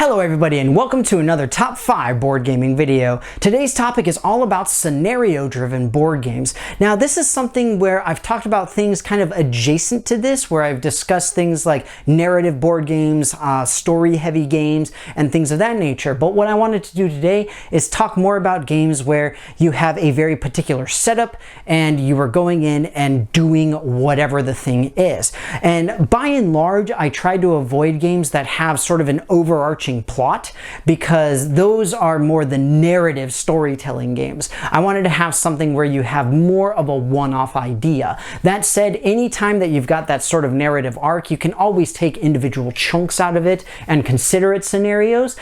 Hello everybody and welcome to another top 5 board gaming video. Today's topic is all about scenario driven board games. Now this is something where I've talked about things kind of adjacent to this, where I've discussed things like narrative board games, story heavy games and things of that nature. But what I wanted to do today is talk more about games where you have a very particular setup and you are going in and doing whatever the thing is. And by and large, I try to avoid games that have sort of an overarching plot, because those are more the narrative storytelling games. I wanted to have something where you have more of a one-off idea. That said, anytime that you've got that sort of narrative arc, you can always take individual chunks out of it and consider it scenarios.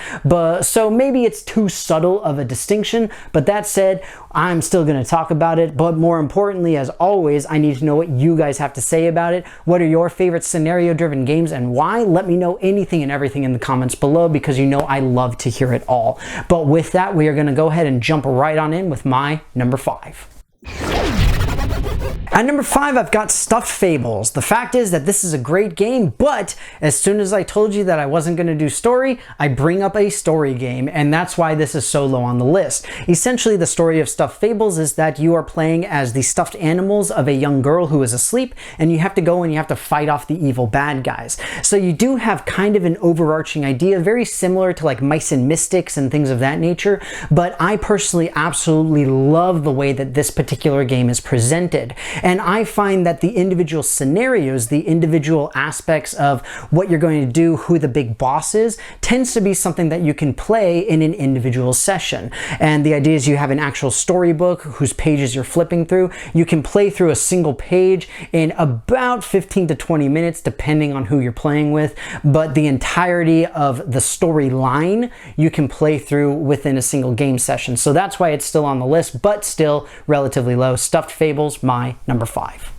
So maybe it's too subtle of a distinction, but that said, I'm still going to talk about it. But more importantly, as always, I need to know what you guys have to say about it. What are your favorite scenario-driven games and why? Let me know anything and everything in the comments below, because you know I love to hear it all. But with that, we are going to go ahead and jump right on in with my number 5. At number 5, I've got Stuffed Fables. The fact is that this is a great game, but as soon as I told you that I wasn't going to do story, I bring up a story game, and that's why this is so low on the list. Essentially, the story of Stuffed Fables is that you are playing as the stuffed animals of a young girl who is asleep, and you have to go and you have to fight off the evil bad guys. So you do have kind of an overarching idea, very similar to like Mice and Mystics and things of that nature, but I personally absolutely love the way that this particular game is presented. And I find that the individual scenarios, the individual aspects of what you're going to do, who the big boss is, tends to be something that you can play in an individual session. And the idea is you have an actual storybook whose pages you're flipping through. You can play through a single page in about 15 to 20 minutes, depending on who you're playing with. But the entirety of the storyline you can play through within a single game session. So that's why it's still on the list, but still relatively low. Stuffed Fables, my number 5.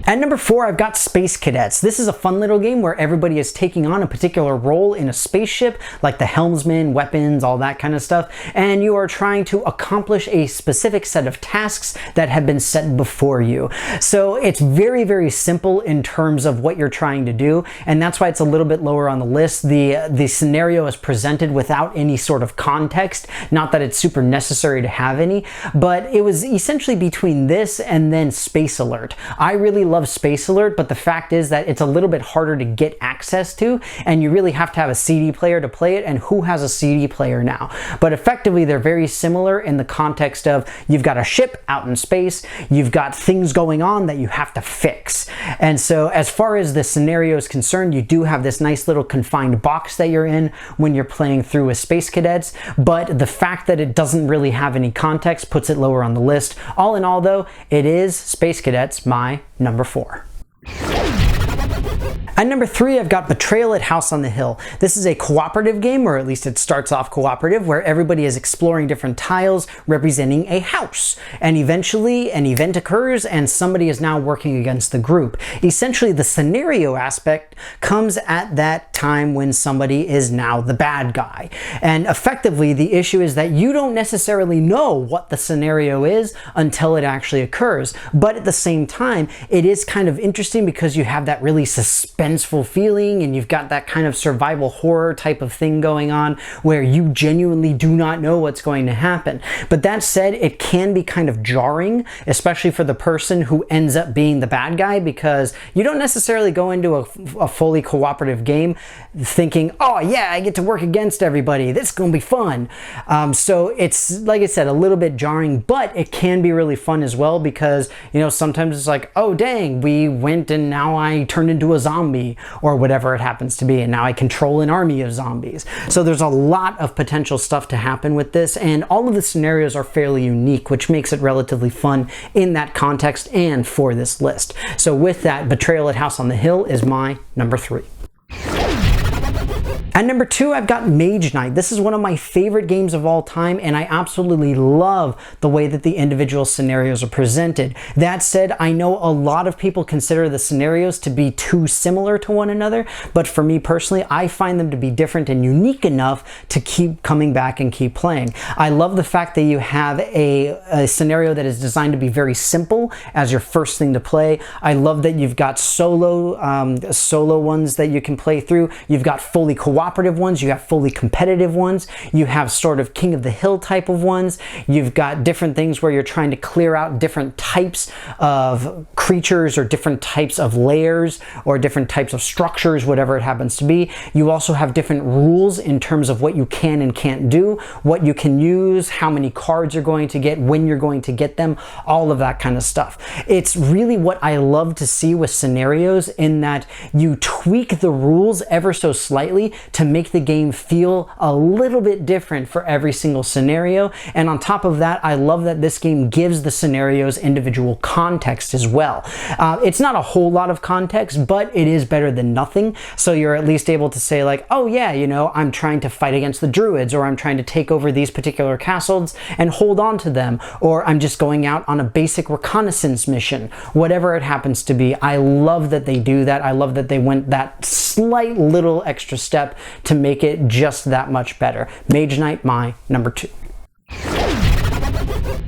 At number 4, I've got Space Cadets. This is a fun little game where everybody is taking on a particular role in a spaceship, like the helmsman, weapons, all that kind of stuff, and you are trying to accomplish a specific set of tasks that have been set before you. So it's very, very simple in terms of what you're trying to do, and that's why it's a little bit lower on the list. The scenario is presented without any sort of context, not that it's super necessary to have any, but it was essentially between this and then Space Alert. I really love Space Alert, but the fact is that it's a little bit harder to get access to, and you really have to have a CD player to play it, and who has a CD player now? But effectively, they're very similar in the context of you've got a ship out in space, you've got things going on that you have to fix. And so as far as the scenario is concerned, you do have this nice little confined box that you're in when you're playing through with Space Cadets, but the fact that it doesn't really have any context puts it lower on the list. All in all though, it is Space Cadets, my number 4. At number 3, I've got Betrayal at House on the Hill. This is a cooperative game, or at least it starts off cooperative, where everybody is exploring different tiles representing a house. And eventually an event occurs and somebody is now working against the group. Essentially, the scenario aspect comes at that time when somebody is now the bad guy. And effectively, the issue is that you don't necessarily know what the scenario is until it actually occurs. But at the same time, it is kind of interesting because you have that really suspenseful feeling, and you've got that kind of survival horror type of thing going on where you genuinely do not know what's going to happen. But that said, it can be kind of jarring, especially for the person who ends up being the bad guy, because you don't necessarily go into a fully cooperative game thinking, oh yeah, I get to work against everybody, this is gonna be fun. So it's, like I said, a little bit jarring, but it can be really fun as well, because you know, sometimes it's like, oh dang, we went and now I turned into a zombie, or whatever it happens to be, and now I control an army of zombies. So there's a lot of potential stuff to happen with this, and all of the scenarios are fairly unique, which makes it relatively fun in that context and for this list. So with that, Betrayal at House on the Hill is my number 3. At number 2, I've got Mage Night. This is one of my favorite games of all time, and I absolutely love the way that the individual scenarios are presented. That said, I know a lot of people consider the scenarios to be too similar to one another, but for me personally, I find them to be different and unique enough to keep coming back and keep playing. I love the fact that you have a scenario that is designed to be very simple as your first thing to play. I love that you've got solo ones that you can play through. You've got fully cooperative ones, you have fully competitive ones, you have sort of king of the hill type of ones, you've got different things where you're trying to clear out different types of creatures or different types of layers or different types of structures, whatever it happens to be. You also have different rules in terms of what you can and can't do, what you can use, how many cards you're going to get, when you're going to get them, all of that kind of stuff. It's really what I love to see with scenarios, in that you tweak the rules ever so slightly to make the game feel a little bit different for every single scenario. And on top of that, I love that this game gives the scenarios individual context as well. It's not a whole lot of context, but it is better than nothing. So you're at least able to say like, oh yeah, you know, I'm trying to fight against the druids, or I'm trying to take over these particular castles and hold on to them, or I'm just going out on a basic reconnaissance mission, whatever it happens to be. I love that they do that. I love that they went that slight little extra step to make it just that much better. Mage Night, my number 2.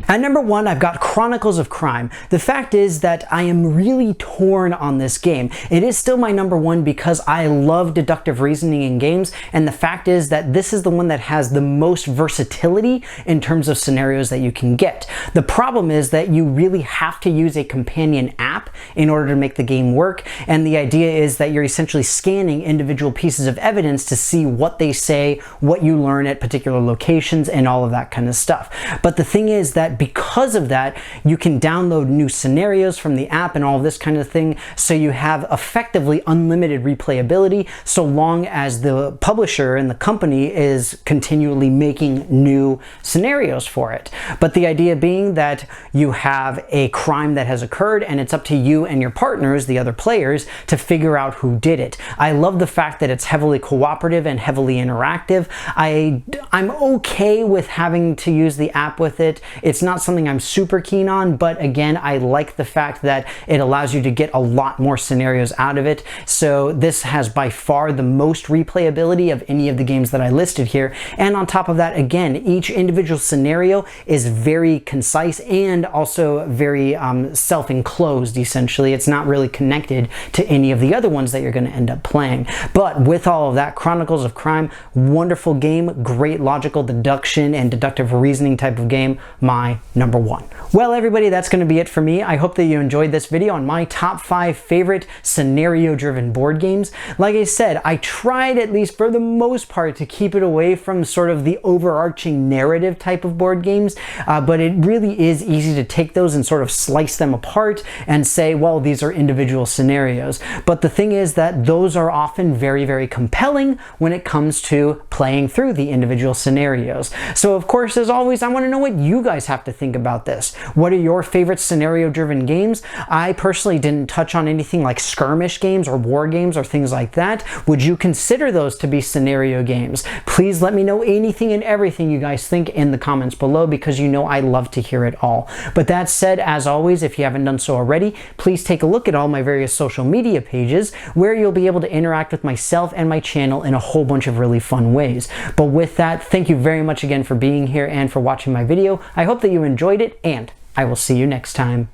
At number 1, I've got Chronicles of Crime. The fact is that I am really torn on this game. It is still my number 1 because I love deductive reasoning in games, and the fact is that this is the one that has the most versatility in terms of scenarios that you can get. The problem is that you really have to use a companion app in order to make the game work, and the idea is that you're essentially scanning individual pieces of evidence to see what they say, what you learn at particular locations, and all of that kind of stuff. But the thing is that because of that, you can download new scenarios from the app and all this kind of thing, so you have effectively unlimited replayability so long as the publisher and the company is continually making new scenarios for it. But the idea being that you have a crime that has occurred, and it's up to you and your partners, the other players, to figure out who did it. I love the fact that it's heavily cooperative and heavily interactive. I'm okay with having to use the app with it. It's not something I'm super keen on, but again, I like the fact that it allows you to get a lot more scenarios out of it. So this has by far the most replayability of any of the games that I listed here. And on top of that, again, each individual scenario is very concise and also very self-enclosed, essentially. It's not really connected to any of the other ones that you're going to end up playing. But with all of that, Chronicles of Crime, wonderful game, great logical deduction and deductive reasoning type of game, my number 1. Well, everybody, that's going to be it for me. I hope that you enjoyed this video on my top 5 favorite scenario-driven board games. Like I said, I tried, at least for the most part, to keep it away from sort of the overarching narrative type of board games, but it really is easy to take those and sort of slice them apart and say, well, these are individual scenarios. But the thing is that those are often very, very compelling when it comes to playing through the individual scenarios. So, of course, as always, I want to know what you guys have to think about this. What are your favorite scenario-driven games? I personally didn't touch on anything like skirmish games or war games or things like that. Would you consider those to be scenario games? Please let me know anything and everything you guys think in the comments below, because you know I love to hear it all. But that said, as always, if you haven't done so already, please take a look at all my various social media pages where you'll be able to interact with myself and my channel in a whole bunch of really fun ways. But with that, thank you very much again for being here and for watching my video. I hope that you enjoyed it, and I will see you next time.